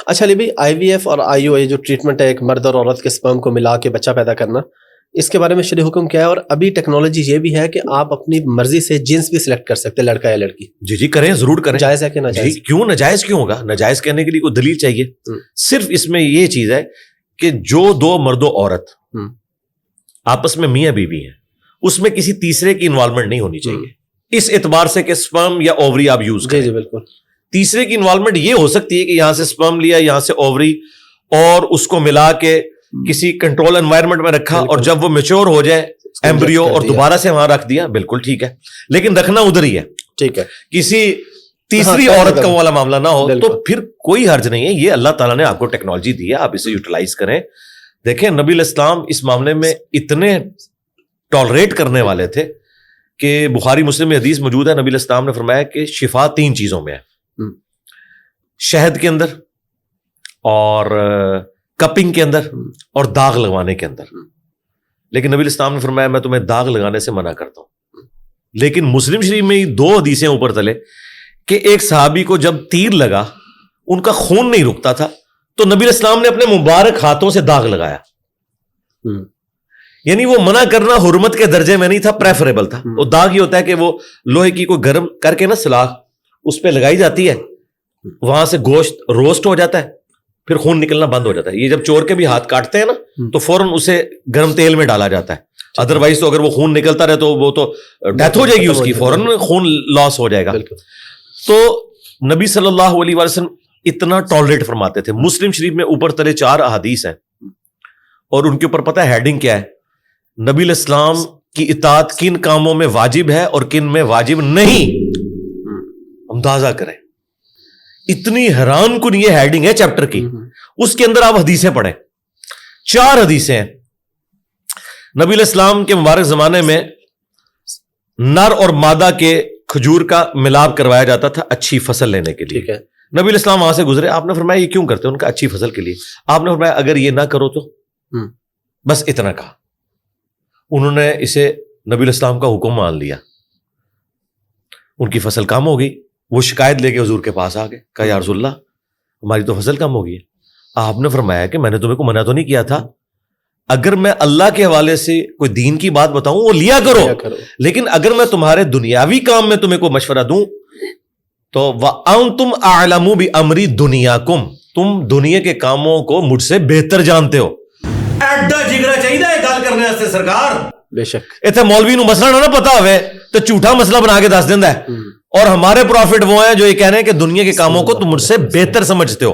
اچھا علی بھائی، آئی وی ایف اور آئی او اے جو ٹریٹمنٹ ہے ایک مرد اور عورت کے سپرم کو ملا کے بچہ پیدا کرنا، اس کے بارے میں شرعی حکم کیا ہے؟ اور ابھی ٹیکنالوجی یہ بھی ہے کہ آپ اپنی مرضی سے جنس بھی سلیکٹ کر سکتے ہیں، لڑکا یا لڑکی. جی کریں، ضرور کریں. جائز ہے کہ ناجائز؟ جی کیوں ناجائز کیوں ہوگا؟ ناجائز کہنے کے لیے کوئی دلیل چاہیے. صرف اس میں یہ چیز ہے کہ جو دو مرد و عورت آپس میں میاں بیوی ہیں، اس میں کسی تیسرے کی انوالومنٹ نہیں ہونی چاہیے، اس اعتبار سے کہ سپرم یا اووری آپ یوز کریں. جی بالکل. تیسرے کی انوالومنٹ یہ ہو سکتی ہے کہ یہاں سے سپرم لیا، یہاں سے اووری، اور اس کو ملا کے کسی کنٹرول انوائرمنٹ میں رکھا، اور جب وہ میچور ہو جائے ایمبریو اور دوبارہ سے وہاں رکھ دیا، بالکل ٹھیک ہے، لیکن رکھنا ادھر ہی ہے. ٹھیک ہے، کسی تیسری عورت کا والا معاملہ نہ ہو، تو پھر کوئی حرج نہیں ہے. یہ اللہ تعالیٰ نے آپ کو ٹیکنالوجی دی ہے، آپ اسے یوٹیلائز کریں. دیکھیں نبی علیہ السلام اس معاملے میں اتنے ٹالریٹ کرنے والے تھے کہ بخاری مسلم میں حدیث موجود ہے، نبی علیہ السلام نے فرمایا کہ شفا 3 چیزوں میں ہے، شہد کے اندر، اور کپنگ کے اندر، اور داغ لگوانے کے اندر. لیکن نبی علیہ السلام نے فرمایا میں تمہیں داغ لگانے سے منع کرتا ہوں. لیکن مسلم شریف میں 2 حدیثیں اوپر تلے کہ ایک صحابی کو جب تیر لگا ان کا خون نہیں رکتا تھا، تو نبی علیہ السلام نے اپنے مبارک ہاتھوں سے داغ لگایا. یعنی وہ منع کرنا حرمت کے درجے میں نہیں تھا، پریفریبل تھا. وہ داغ یہ ہوتا ہے کہ وہ لوہے کی کوئی گرم کر کے نا سلاخ اس پہ لگائی جاتی ہے، وہاں سے گوشت روسٹ ہو جاتا ہے، پھر خون نکلنا بند ہو جاتا ہے. یہ جب چور کے بھی ہاتھ کاٹتے ہیں نا تو فوراً اسے گرم تیل میں ڈالا جاتا ہے، ادروائز تو اگر وہ خون نکلتا رہے تو وہ تو ڈیتھ ہو جائے گی اس کی، فوراً خون لاس ہو جائے گا. تو نبی صلی اللہ علیہ وسلم اتنا ٹالریٹ فرماتے تھے. مسلم شریف میں اوپر تلے 4 احادیث ہیں، اور ان کے اوپر پتہ ہے ہیڈنگ کیا ہے؟ نبی علیہ السلام کی اطاعت کن کاموں میں واجب ہے اور کن میں واجب نہیں. اندازہ کریں، اتنی حیران کن یہ ہیڈنگ ہے چیپٹر کی. اس کے اندر آپ حدیثیں پڑھیں، 4 حدیثیں ہیں. نبی علیہ السلام کے مبارک زمانے میں نر اور مادہ کے کھجور کا ملاپ کروایا جاتا تھا اچھی فصل لینے کے لیے. نبی علیہ السلام وہاں سے گزرے، آپ نے فرمایا یہ کیوں کرتے ہیں؟ ان کا اچھی فصل کے لیے. آپ نے فرمایا اگر یہ نہ کرو تو، بس اتنا کہا. انہوں نے اسے نبی علیہ السلام کا حکم مان لیا، ان کی فصل کم ہو گئی. وہ شکایت لے کے حضور کے پاس آ گئے، کہا یا رسول اللہ ہماری تو فصل کم ہو گئی ہے. آپ نے فرمایا کہ میں نے تمہیں کو منع تو نہیں کیا تھا، اگر میں اللہ کے حوالے سے کوئی دین کی بات بتاؤں وہ لیا کرو، لیکن اگر میں تمہارے دنیاوی کام میں تمہیں کوئی مشورہ دوں تو وَأَنْتُمْ أَعْلَمُ بِأَمْرِ دُنْيَاكُمْ، تم دنیا کے کاموں کو مجھ سے بہتر جانتے ہو. ایڈا جگرا چاہیے گل کرنے واسطے سرکار. بے شک اتنے مولوی نو مسئلہ نہ پتا ہوئے تو جھوٹا مسئلہ بنا کے دس دینا ہے. اور ہمارے پروفٹ وہ ہیں جو یہ کہہ رہے ہیں کہ دنیا کے کاموں کو تم مجھ سے بہتر سمجھتے ہو.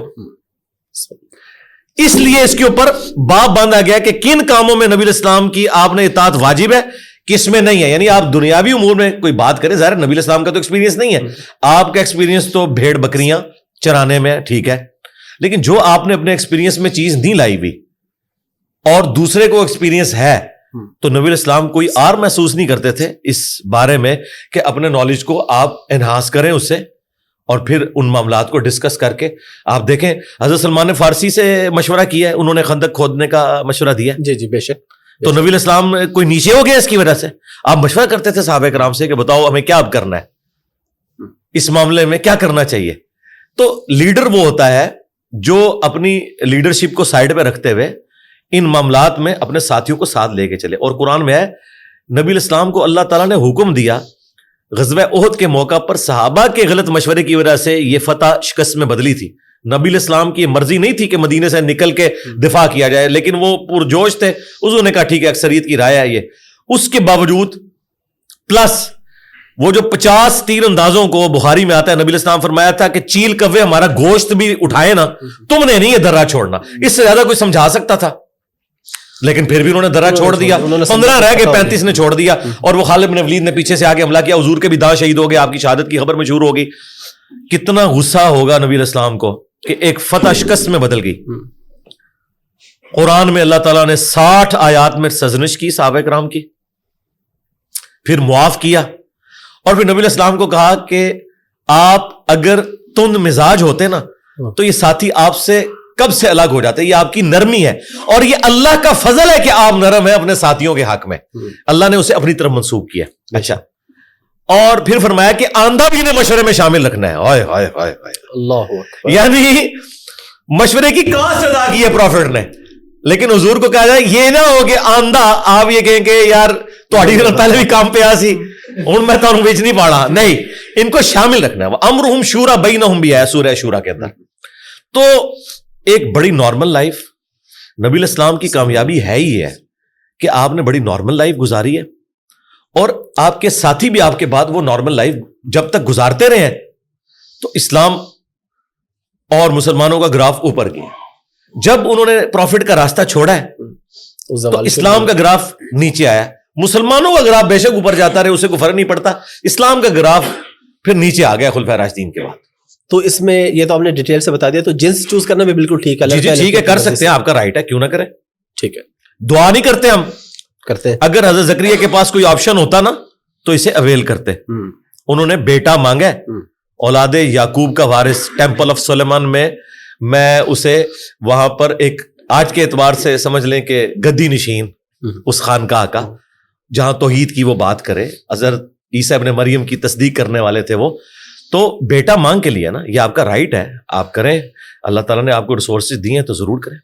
اس لیے اس کے اوپر باب باندھا گیا کہ کن کاموں میں نبی علیہ السلام کی آپ نے اطاعت واجب ہے، کس میں نہیں ہے. یعنی آپ دنیاوی امور میں کوئی بات کریں، ظاہر نبی علیہ السلام کا تو ایکسپیرینس نہیں ہے، آپ کا ایکسپیرینس تو بھیڑ بکریاں چرانے میں ٹھیک ہے، لیکن جو آپ نے اپنے ایکسپیرینس میں چیز نہیں لائی بھی اور دوسرے کو ایکسپیرینس ہے، تو نبی علیہ السلام کوئی اور محسوس نہیں کرتے تھے اس بارے میں کہ اپنے نالج کو آپ انہانس کریں اس سے، اور پھر ان معاملات کو ڈسکس کر کے. آپ دیکھیں حضرت سلمان نے فارسی سے مشورہ کیا ہے، انہوں نے خندق کھودنے کا مشورہ دیا. جی بے شک. تو نبی علیہ السلام کوئی نیچے ہو گیا اس کی وجہ سے؟ آپ مشورہ کرتے تھے صحابہ کرام سے کہ بتاؤ ہمیں کیا اب کرنا ہے، اس معاملے میں کیا کرنا چاہیے. تو لیڈر وہ ہوتا ہے جو اپنی لیڈرشپ کو سائڈ پہ رکھتے ہوئے ان معاملات میں اپنے ساتھیوں کو ساتھ لے کے چلے. اور قرآن میں ہے نبی علیہ السلام کو اللہ تعالیٰ نے حکم دیا غزوہ احد کے موقع پر صحابہ کے غلط مشورے کی وجہ سے یہ فتح شکست میں بدلی تھی. نبی علیہ السلام کی مرضی نہیں تھی کہ مدینے سے نکل کے دفاع کیا جائے، لیکن وہ پرجوش تھے، انہوں نے کہا ٹھیک ہے اکثریت کی رائے ہے یہ. اس کے باوجود پلس وہ جو 50 تیر اندازوں کو بخاری میں آتا ہے، نبی علیہ السلام فرمایا تھا کہ چیل کوے ہمارا گوشت بھی اٹھائے نا، تم نے نہیں یہ درہ چھوڑنا. اس سے زیادہ کوئی سمجھا سکتا تھا، لیکن پھر بھی انہوں نے درہ چھوڑ دیا. 15 رہ گئے، 35 نے چھوڑ دیا. اور وہ خالد بن ولید نے پیچھے سے آ کے حملہ کیا، حضور کے بھی داں شہید ہو گئے، آپ کی شہادت کی خبر مشہور ہو گئی. کتنا غصہ ہوگا نبی علیہ السلام کو کہ ایک فتح شکست میں بدل گئی. قرآن میں اللہ تعالیٰ نے 60 آیات میں سرزنش کی صحابہ کرام کی، پھر معاف کیا، اور پھر نبی علیہ السلام کو کہا کہ آپ اگر تند مزاج ہوتے نا تو یہ ساتھی آپ سے کب سے الگ ہو جاتے. یہ آپ کی نرمی ہے، اور یہ اللہ کا فضل ہے کہ آپ نرم ہیں اپنے ساتھیوں کے حق میں. اللہ نے اسے اپنی طرف منسوب کیا. اچھا، اور پھر فرمایا کہ آندھا بھی انہیں مشورے میں شامل رکھنا ہے. ہائے ہائے ہائے ہائے اللہ. یعنی مشورے کی کاسٹ ادا کی ہے پروفٹ نے, لیکن حضور کو کہا جائے یہ نہ ہو کہ آندھا آپ یہ کہیں کہ یار تہاڈی نال پہلے بھی کام پیا سی ہن میں تانوں وچ نہیں پاڑا, نہیں, ان کو شامل رکھنا ہے. امرہم شورا بینہم بھی ہے سورہ شورا کے اندر. تو ایک بڑی نارمل لائف, نبی علیہ السلام کی کامیابی ہے ہی ہے کہ آپ نے بڑی نارمل لائف گزاری ہے, اور آپ کے ساتھی بھی آپ کے بعد وہ نارمل لائف جب تک گزارتے رہے ہیں تو اسلام اور مسلمانوں کا گراف اوپر گیا. جب انہوں نے پروفٹ کا راستہ چھوڑا ہے تو اسلام کا گراف نیچے آیا. مسلمانوں کا گراف بے شک اوپر جاتا رہے, اسے کوئی فرق نہیں پڑتا, اسلام کا گراف پھر نیچے آ گیا خلفائے راشدین کے بعد. تو اس میں یہ تو آپ نے ڈیٹیل سے بتا دیا, تو جنس چوز کرنا بھی بالکل ٹھیک ہے. جی ٹھیک ہے, کر سکتے ہیں, آپ کا رائٹ ہے, کیوں نہ کریں. ٹھیک ہے, دعا نہیں کرتے ہم, کرتے ہیں. اگر حضرت زکریا کے پاس کوئی آپشن ہوتا نا تو اسے اویل کرتے. انہوں نے بیٹا مانگا ہے, اولاد یعقوب کا وارث, ٹیمپل آف سلیمان میں اسے وہاں پر ایک آج کے اعتبار سے سمجھ لیں کہ گدی نشین اس خانقاہ کا, جہاں توحید کی وہ بات کرے. حضرت عیسیٰ ابن مریم کی تصدیق کرنے والے تھے وہ, تو بیٹا مانگ کے لیے نا, یہ آپ کا رائٹ ہے, آپ کریں. اللہ تعالیٰ نے آپ کو ریسورسز دیے ہیں تو ضرور کریں.